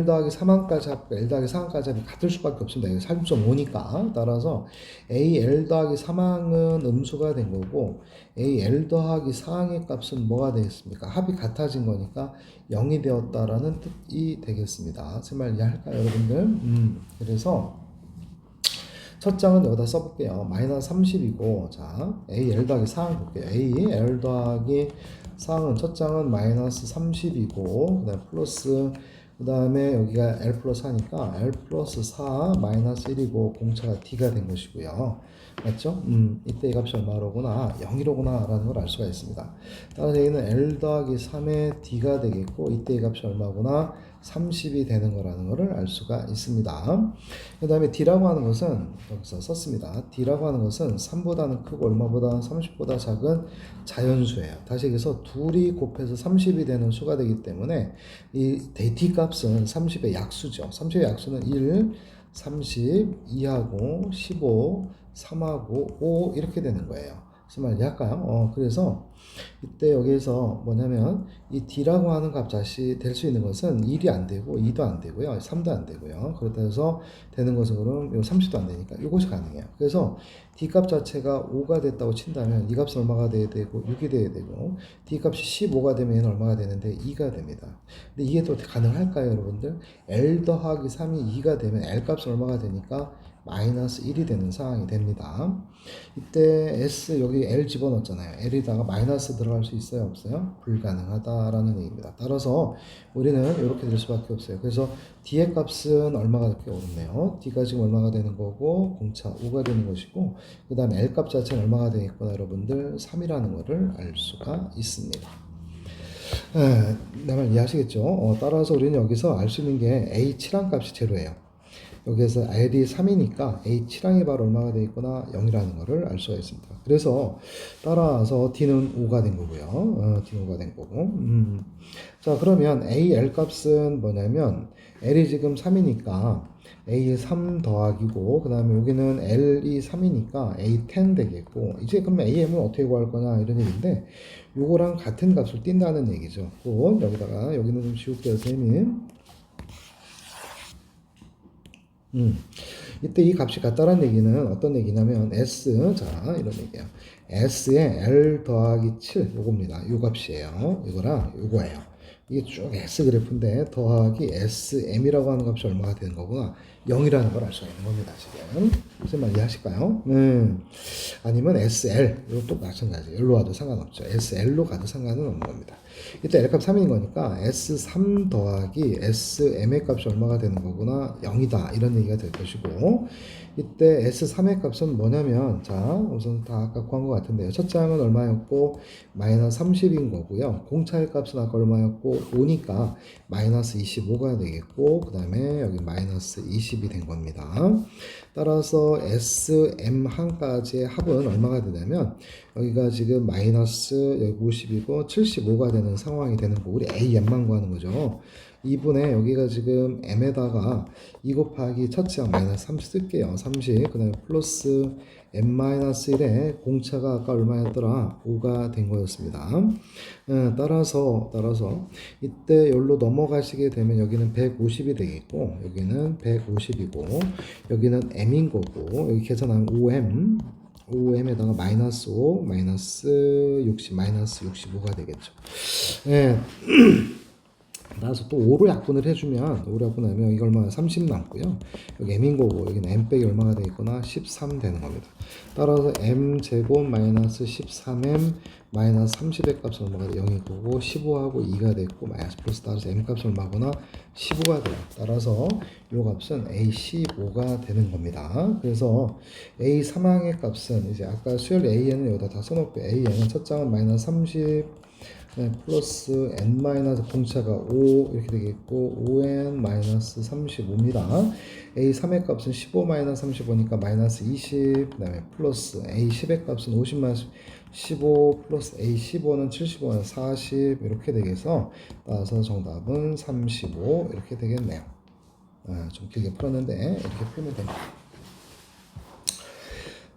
S1: 더하기 3항까지 합과 L 더하기 4항까지 합이 같을 수밖에 없습니다. 이거 3.5니까. 따라서 L 더하기 3항은 음수가 된 거고 L 더하기 4항의 값은 뭐가 되겠습니까? 합이 같아진 거니까 0이 되었다라는 뜻이 되겠습니다. 제 말 이해할까요, 여러분들? 그래서 첫 장은 여기다 써볼게요. 마이너스 30이고, 자, L 더하기 4항 볼게요. L 더하기 4항은 첫 장은 마이너스 30이고, 그 다음에 플러스, 그 다음에 여기가 L 플러스 4니까 L 플러스 4 마이너스 1이고, 공차가 D가 된 것이고요. 맞죠? 이때 이 값이 얼마로구나? 0이로구나 라는 걸 알 수가 있습니다. 따라서 여기는 L 더하기 3의 D가 되겠고, 이때 이 값이 얼마구나? 30이 되는 거라는 것을 알 수가 있습니다. 그 다음에 D라고 하는 것은 여기서 썼습니다. D라고 하는 것은 3보다는 크고 얼마보다 30보다 작은 자연수예요. 다시 얘기해서 둘이 곱해서 30이 되는 수가 되기 때문에 이 D 값은 30의 약수죠. 30의 약수는 1, 30, 2하고 15, 3하고 5 이렇게 되는 거예요. 무슨 말인지 할까요? 그래서 이때 여기에서 뭐냐면 이 D라고 하는 값 자시 될 수 있는 것은 1이 안 되고 2도 안 되고요. 3도 안 되고요. 그렇다 해서 되는 것은 그럼 30도 안 되니까 이것이 가능해요. 그래서 D 값 자체가 5가 됐다고 친다면 이 값은 얼마가 돼야 되고 6이 돼야 되고 D 값이 15가 되면 얘는 얼마가 되는데 2가 됩니다. 근데 이게 또 가능할까요, 여러분들? L 더하기 3이 2가 되면 L 값은 얼마가 되니까 마이너스 1이 되는 상황이 됩니다. 이때 S 여기 L 집어넣었잖아요. L에다가 마이너스 들어갈 수 있어요? 없어요? 불가능하다라는 얘기입니다. 따라서 우리는 이렇게 될 수밖에 없어요. 그래서 D의 값은 얼마가 이렇게 오르네요. D가 지금 얼마가 되는 거고 공차 5가 되는 것이고 그 다음에 L 값 자체는 얼마가 되겠구나 여러분들 3이라는 거를 알 수가 있습니다. 내 말 이해하시겠죠? 따라서 우리는 여기서 알 수 있는 게 H7한 값이 제로예요. 여기에서 L이 3이니까 H7항이 바로 얼마가 되겠구나 0이라는 것을 알 수가 있습니다. 그래서 따라서 D는 5가 된 거고요. D는 5가 된 거고. 자 그러면 AL 값은 뭐냐면 L이 지금 3이니까 A 3 더하기고 그 다음에 여기는 L이 3이니까 A 10 되겠고 이제 그러면 AM은 어떻게 구할 거냐 이런 얘기인데 요거랑 같은 값을 띈다는 얘기죠. 또 여기다가 여기는 좀 지울게요 선생님. 이때 이 값이 같다는 얘기는 어떤 얘기냐면 S 자 이런 얘기예요. S에 L 더하기 7 요겁니다. 요 값이에요. 이거랑 요거예요. 이게 쭉 S 그래프인데 더하기 SM이라고 하는 값이 얼마가 되는 거구나 0이라는 걸 알 수가 있는 겁니다. 지금 무슨 말 이해하실까요? 아니면 SL 이것도 마찬가지 여기로 와도 상관없죠. SL로 가도 상관은 없는 겁니다. 이때 L값 3인 거니까 S3 더하기 SM의 값이 얼마가 되는 거구나 0이다 이런 얘기가 될 것이고 이때 S3의 값은 뭐냐면 자 우선 다 아까 구한 것 같은데요. 첫 장은 얼마였고 마이너스 30인 거고요. 공차의 값은 아까 얼마였고 5니까 마이너스 25가 되겠고 그 다음에 여기 마이너스 20이 된 겁니다. 따라서 SM 항까지의 합은 얼마가 되냐면 여기가 지금 마이너스 여기 50이고 75가 되는 상황이 되는 거고 우리 AM만 구하는 거죠. 2분의 여기가 지금 m에다가 2 곱하기 첫째 항 마이너스 30 쓸게요. 30 그 다음에 플러스 m-1에 공차가 아까 얼마였더라? 5가 된 거였습니다. 따라서 이때 여기로 넘어가시게 되면 여기는 150이 되겠고 여기는 150이고 여기는 m인 거고 여기 계산하면 5m에다가 마이너스 5 마이너스 60 마이너스 65가 되겠죠. 예. 따라서 또 5로 약분을 해주면 5로 약분하면 이거 얼마나 30 남고요. 여기 m인 거고 여기는 m 빼기 얼마가 되겠구나 13 되는 겁니다. 따라서 m 제곱 마이너스 13m 마이너스 30의 값은 얼마가 돼? 0일 거고 15하고 2가 됐고 마이너스 플러스 따라서 m 값은 얼마구나 15가 돼요. 따라서 이 값은 A15가 되는 겁니다. 그래서 A3항의 값은 이제 아까 수열 AN은 여기다 다 써놓고 AN은 첫 장은 마이너스 30 플러스 n 마이너스 공차가 5 이렇게 되겠고 5n 마이너스 35입니다. A3의 값은 15 마이너스 35니까 마이너스 20 그 다음에 플러스 A10의 값은 50 마이너스 15 플러스 A15는 75는 40 이렇게 되겠어. 따라서 정답은 35 이렇게 되겠네요. 좀 길게 풀었는데 이렇게 풀면 됩니다.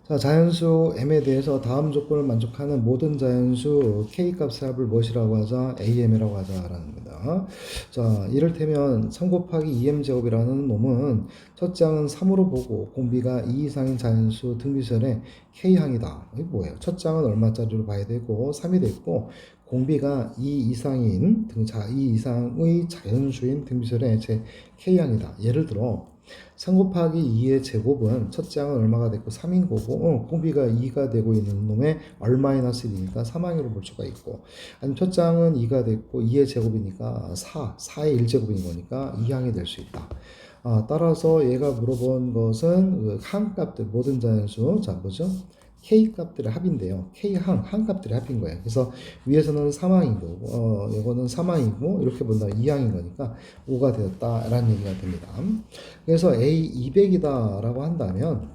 S1: 자, 자연수 m에 대해서 다음 조건을 만족하는 모든 자연수 k 값의 합을 무엇이라고 하자? am이라고 하자라는 겁니다. 자, 이를테면 3 곱하기 2m 제곱이라는 놈은 첫 장은 3으로 보고 공비가 2 이상인 자연수 등비설의 k항이다. 이게 뭐예요? 첫 장은 얼마짜리로 봐야 되고 3이 됐고 공비가 2 이상인 2 이상의 자연수인 등비설의 제 k항이다. 예를 들어 3 곱하기 2의 제곱은 첫 장은 얼마가 됐고 3인 거고 공비가 2가 되고 있는 놈의 얼마이너스 1이니까 3항으로 볼 수가 있고 아니면 첫 장은 2가 됐고 2의 제곱이니까 4의 1제곱인 거니까 2항이 될 수 있다. 따라서 얘가 물어본 것은 그 항값들 모든 자연수 자 뭐죠? K 값들의 합인데요. K 항 값들의 합인 거예요. 그래서 위에서는 3항이고, 이거는 3항이고, 이렇게 본다면 2항인 거니까 5가 되었다라는 얘기가 됩니다. 그래서 A 200이다라고 한다면,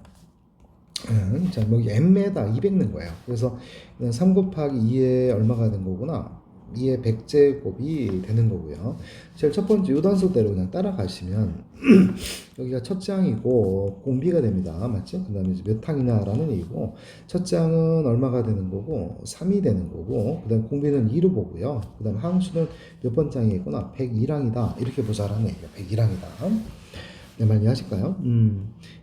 S1: 자, 여기 M에다 200 넣은 거예요. 그래서 3 곱하기 2에 얼마가 된 거구나. 2의 100제곱이 되는 거고요. 제일 첫 번째 요단서대로 그냥 따라가시면 여기가 첫 장이고 공비가 됩니다. 맞죠? 그 다음에 몇 항이냐라는 얘기고 첫 장은 얼마가 되는 거고 3이 되는 거고 그 다음에 공비는 2로 보고요. 그 다음에 항수는 몇 번 장이겠구나 101항이다. 이렇게 보자라는 얘기예요. 101항이다. 내 말 이해하실까요?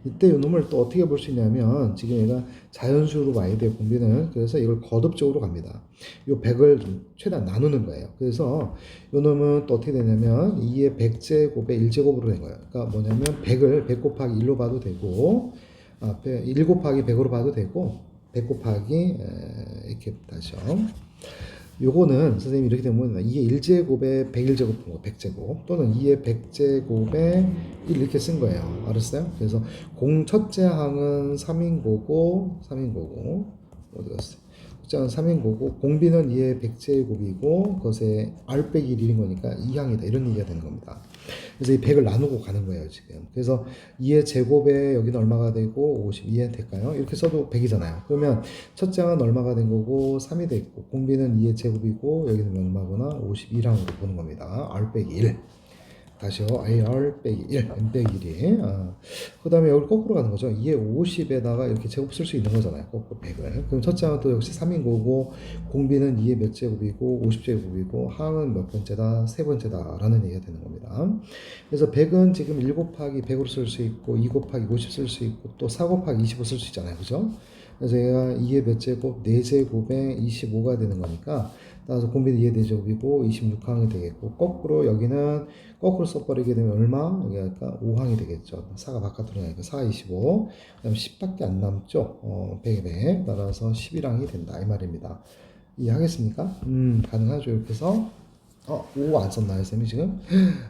S1: 이때 이 놈을 또 어떻게 볼 수 있냐면 지금 얘가 자연수로 와야 돼요 공비는. 그래서 이걸 거듭적으로 갑니다. 이 100을 좀 최대한 나누는 거예요. 그래서 이 놈은 또 어떻게 되냐면 2의 100제곱의 1제곱으로 된 거예요. 그러니까 뭐냐면 100을 100 곱하기 1로 봐도 되고 1 곱하기 100으로 봐도 되고 100 곱하기 이렇게 다시요. 요거는 선생님이 이렇게 되면 2의 1제곱에 101제곱 100제곱 또는 2의 100제곱에 1 이렇게 쓴 거예요. 알았어요? 그래서 첫째 항은 3인고고 어디 갔어? 첫째 항은 3인고고 공비는 2의 100제곱이고 그것에 r 빼기 1인 거니까 2항이다 이런 얘기가 되는 겁니다. 그래서 이 100을 나누고 가는 거예요 지금. 그래서 2의 제곱에 여기는 얼마가 되고 52에 될까요? 이렇게 써도 100이잖아요. 그러면 첫째 항은 얼마가 된 거고 3이 됐고 공비는 2의 제곱이고 여기는 얼마구나 52랑으로 보는 겁니다. r 빼기 1. 다시요. AR 빼기 1, M 빼기 1이. 그 다음에 여기 거꾸로 가는 거죠. 2의 50에다가 이렇게 제곱 쓸 수 있는 거잖아요. 거꾸로 100을. 그럼 첫째 항은 또 역시 3인 거고, 공비는 2의 몇 제곱이고, 50제곱이고, 항은 몇 번째다? 세 번째다. 라는 얘기가 되는 겁니다. 그래서 100은 지금 1 곱하기 100으로 쓸 수 있고, 2 곱하기 50 쓸 수 있고, 또 4 곱하기 25 쓸 수 있잖아요. 그죠? 그래서 얘가 2의 몇 제곱? 4제곱에 25가 되는 거니까, 따라서 공비는 2의 4제곱이고, 26항이 되겠고, 거꾸로 여기는 거꾸로 써버리게 되면 얼마? 여기가 5항이 되겠죠. 4가 바깥으로 나니까 4, 25. 그 다음에 10밖에 안 남죠. 100에 100. 따라서 11항이 된다. 이 말입니다. 이해하겠습니까? 가능하죠. 이렇게 해서 5 안 썼나요, 쌤이 지금?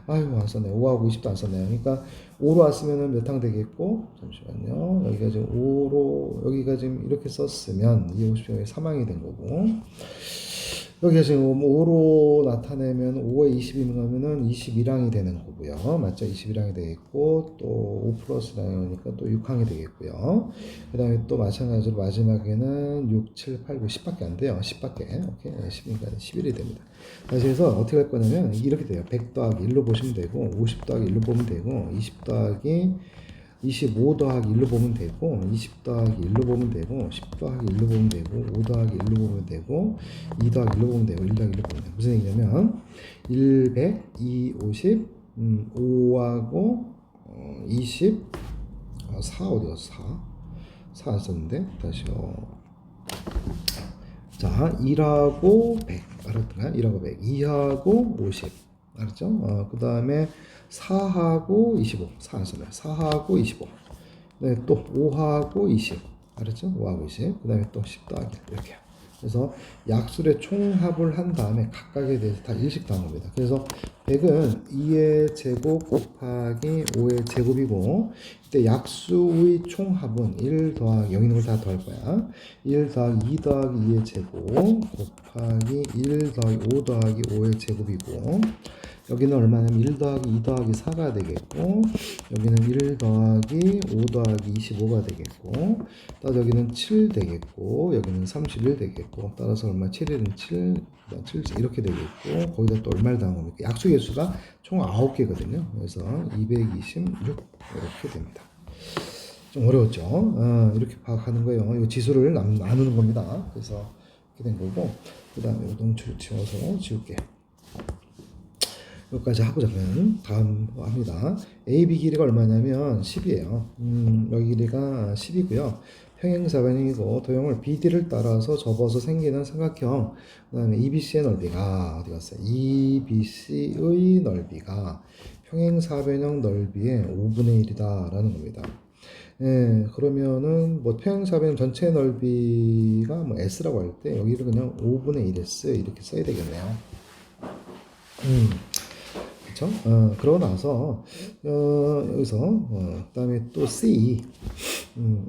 S1: 아이고, 안 썼네요. 5하고 20도 안 썼네요. 그러니까 5로 안 쓰면은 몇 항 되겠고, 잠시만요. 여기가 지금 5로, 여기가 지금 이렇게 썼으면, 이 50점이 3항이 된 거고, 여기가 지금 5로 나타내면 5에 20이면 가면은 21항이 되는 거고요. 맞죠? 21항이 되겠고, 또 5 플러스 나오니까 또 6항이 되겠고요. 그 다음에 또 마찬가지로 마지막에는 6, 7, 8, 9, 10밖에 안 돼요. 10밖에. 오케이. 10이니까 11이 됩니다. 그래서 어떻게 할 거냐면 이렇게 돼요. 100 더하기 1로 보시면 되고, 50 더하기 1로 보면 되고, 20 더하기 25 더하기 1로 보면 되고 20 더하기 1로 보면 되고 10 더하기 1로 보면 되고 5 더하기 1로 보면 되고 2 더하기 1로 보면 되고 1 더하기 1로 보면 되고 무슨 얘기냐면 1, 100, 2, 50 5하고 20 4 어디 갔어? 4 안 썼는데 다시요. 자 1하고 100 알았던가요? 1하고 100 2하고 50 알았죠? 그 다음에 4하고 25 4 안 썼나요? 4하고 25 네, 또 5하고 20 알았죠? 5하고 20 그 다음에 또 10 더하기 이렇게 그래서 약술의 총합을 한 다음에 각각에 대해서 다 일씩 더한 겁니다. 그래서 100은 2의 제곱 곱하기 5의 제곱이고 이때 약수의 총합은 1 더하기 여기 있는 걸 다 더할 거야. 1 더하기 2 더하기 2의 제곱 곱하기 1 더하기 5 더하기 5의 제곱이고 여기는 얼마냐면 1 더하기 2 더하기 4가 되겠고 여기는 1 더하기 5 더하기 25가 되겠고 따라서 여기는 7 되겠고 여기는 31 되겠고 따라서 얼마 7일은 7 이렇게 되겠고 거기다 또 얼마를 더한 겁니까? 약수 개수가 총 9개거든요. 그래서 226 이렇게 됩니다. 좀 어려웠죠? 이렇게 파악하는 거예요. 이 지수를 나누는 겁니다. 그래서 이렇게 된 거고 그 다음에 농출 지워서 지울게요. 여기까지 하고 자면 다음 합니다. AB 길이가 얼마냐면 10이에요. 여기 길이가 10이고요. 평행사변이고 도형을 BD를 따라서 접어서 생기는 삼각형 그 다음에 EBC의 넓이가 어디 갔어요? EBC의 넓이가 평행사변형 넓이의 5분의 1이다 라는 겁니다. 예, 그러면은 뭐 평행사변 전체 넓이가 뭐 S라고 할 때 여기를 그냥 5분의 1S 이렇게 써야 되겠네요. 그쵸? 그러고 나서, 여기서, 그 다음에 또 C,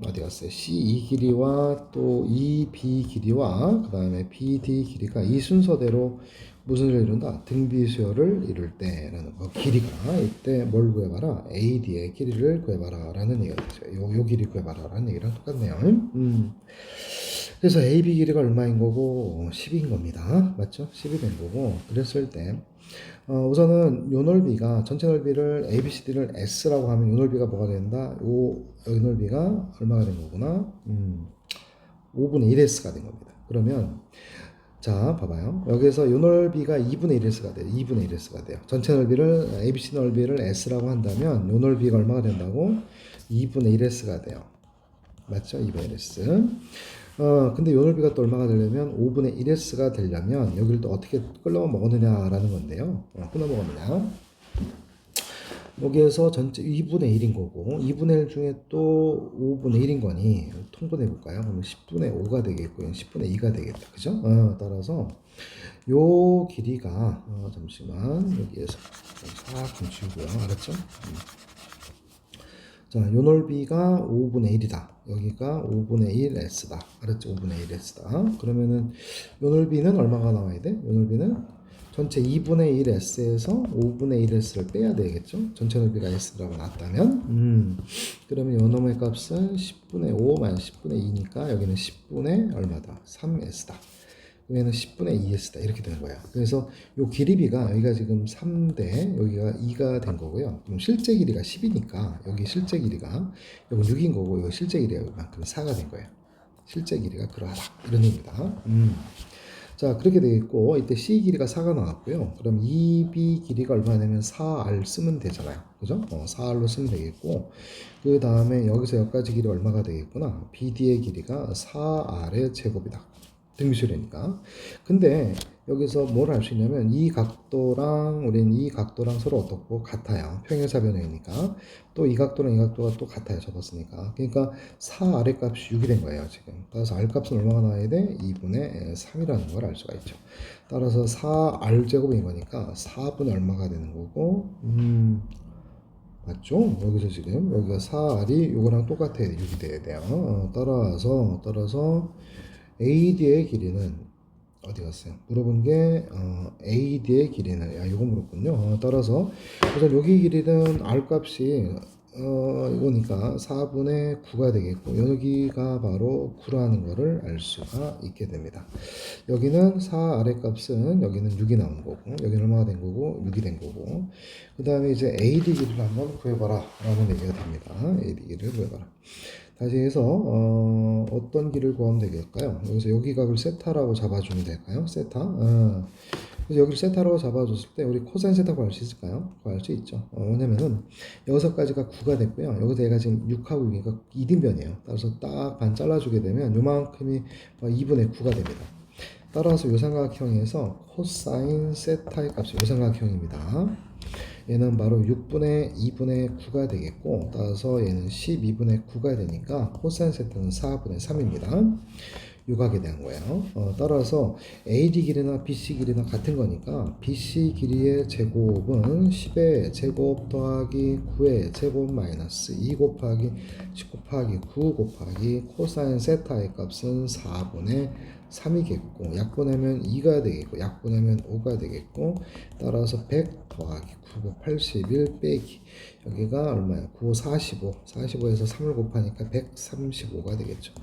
S1: 어디 갔어요? C 길이와 또 EB 길이와, 그 다음에 BD 길이가 이 순서대로 무슨 수를 이룬다? 등비수열을 이룰 때라는 거. 길이가, 이때 뭘 구해봐라? AD의 길이를 구해봐라. 라는 얘기가 되죠. 요 길이 구해봐라. 라는 얘기랑 똑같네요. 그래서 AB 길이가 얼마인 거고, 10인 겁니다. 맞죠? 10이 된 거고, 그랬을 때, 우선은 요 넓이가 전체 넓이를 ABCD를 S라고 하면 요 넓이가 뭐가 된다? 요 넓이가 얼마가 된 거구나? 5분의 1S가 된 겁니다. 그러면 자, 봐봐요. 여기서 요 넓이가 2분의 1s가 돼요. 2분의 1s가 돼요. 전체 넓이를, ABC 넓이를 S라고 한다면 요 넓이가 얼마가 된다고? 2분의 1s가 돼요. 맞죠? 2분의 1s. 근데 요 넓이가 또 얼마가 되려면 5분의 1s가 되려면 여기를 또 어떻게 끌어 먹느냐라는 건데요. 끌어 먹느냐. 여기에서 전체 2분의 1인 거고 2분의 1 중에 또 5분의 1인 거니 통분해 볼까요? 그러면 10분의 5가 되겠고 10분의 2가 되겠다. 그죠? 따라서 요 길이가 잠시만 여기에서 싹 지우고요. 알았죠? 자, 요 넓이가 5분의 1이다. 여기가 5분의 1 S다. 알았죠? 5분의 1 S다. 그러면은 요 넓이는 얼마가 나와야 돼? 요 넓이는 전체 2분의 1 S에서 5분의 1 S를 빼야 되겠죠? 전체 넓이가 S라고 나왔다면 그러면 요 놈의 값은 10분의 5 마이너스 10분의 2니까 여기는 10분의 얼마다? 3S다. 여기는 10분의 2S다. 이렇게 되는 거예요. 그래서 요 길이비가 여기가 지금 3대 여기가 2가 된 거고요. 그럼 실제 길이가 10이니까 여기 실제 길이가 여기 6인 거고 여기 실제 길이가 이만큼 4가 된 거예요. 실제 길이가 그러하다. 이런 의미입니다. 자, 그렇게 되겠고 이때 C 길이가 4가 나왔고요. 그럼 EB 길이가 얼마나 되면 4R 쓰면 되잖아요. 그죠? 4R로 쓰면 되겠고 그 다음에 여기서 여기까지 길이 얼마가 되겠구나. BD의 길이가 4R의 제곱이다. 등비수열이니까. 근데 여기서 뭘 할 수 있냐면 이 각도랑 우리는 이 각도랑 서로 어떻고 같아요. 평행사 변형이니까. 또 이 각도랑 이 각도가 또 같아요. 접었으니까. 그러니까 4 아래 값이 6이 된 거예요. 지금. 따라서 R 값은 얼마가 나와야 돼? 2분의 3이라는 걸 알 수가 있죠. 따라서 4R 제곱인 거니까 4분의 얼마가 되는 거고 맞죠? 여기서 지금 여기가 4R이 요거랑 똑같아야 돼. 6이 돼야 돼요. 따라서 AD의 길이는 어디 갔어요? 물어본 게 AD의 길이는 요거 물었군요. 따라서 우선 여기 길이는 R 값이 이거니까 4분의 9가 되겠고 여기가 바로 9라는 거를 알 수가 있게 됩니다. 여기는 4 아래 값은 여기는 6이 나온 거고 여기는 얼마가 된 거고 6이 된 거고 그 다음에 이제 AD 길이를 한번 구해봐라 라는 얘기가 됩니다. AD 길이를 구해봐라. 다시 해서 어떤 길을 구하면 되겠을까요? 여기서 여기 값을 세타라고 잡아주면 될까요? 세타. 그래서 여기를 세타라고 잡아줬을 때 우리 코사인 세타 구할 수 있을까요? 구할 수 있죠. 왜냐면은 여기서까지가 9가 됐고요. 여기서 얘가 지금 6하고 6이니까 2등변이에요. 따라서 딱 반 잘라주게 되면 요만큼이 2분의 9가 됩니다. 따라서 요 삼각형에서 코사인 세타의 값이 요 삼각형입니다. 얘는 바로 6분의 2분의 9가 되겠고 따라서 얘는 12분의 9가 되니까 코사인 세타는 4분의 3입니다. 요각에 대한 거예요. 따라서 AD 길이나 BC 길이나 같은 거니까 BC 길이의 제곱은 10의 제곱 더하기 9의 제곱 마이너스 2 곱하기 10 곱하기 9 곱하기 코사인 세타의 값은 4분의 3이겠고 약분하면 2가 되겠고 약분하면 5가 되겠고 따라서 100 더하기 9, 81 빼기 여기가 얼마야? 9, 45 45에서 3을 곱하니까 135가 되겠죠.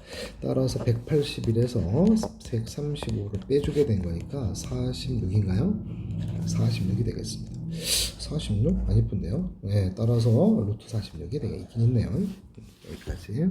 S1: 따라서 181에서 135를 빼주게 된 거니까 46인가요? 46이 되겠습니다. 46? 안 예쁜데요? 네, 따라서 루트 46이 되겠긴 있네요. 여기까지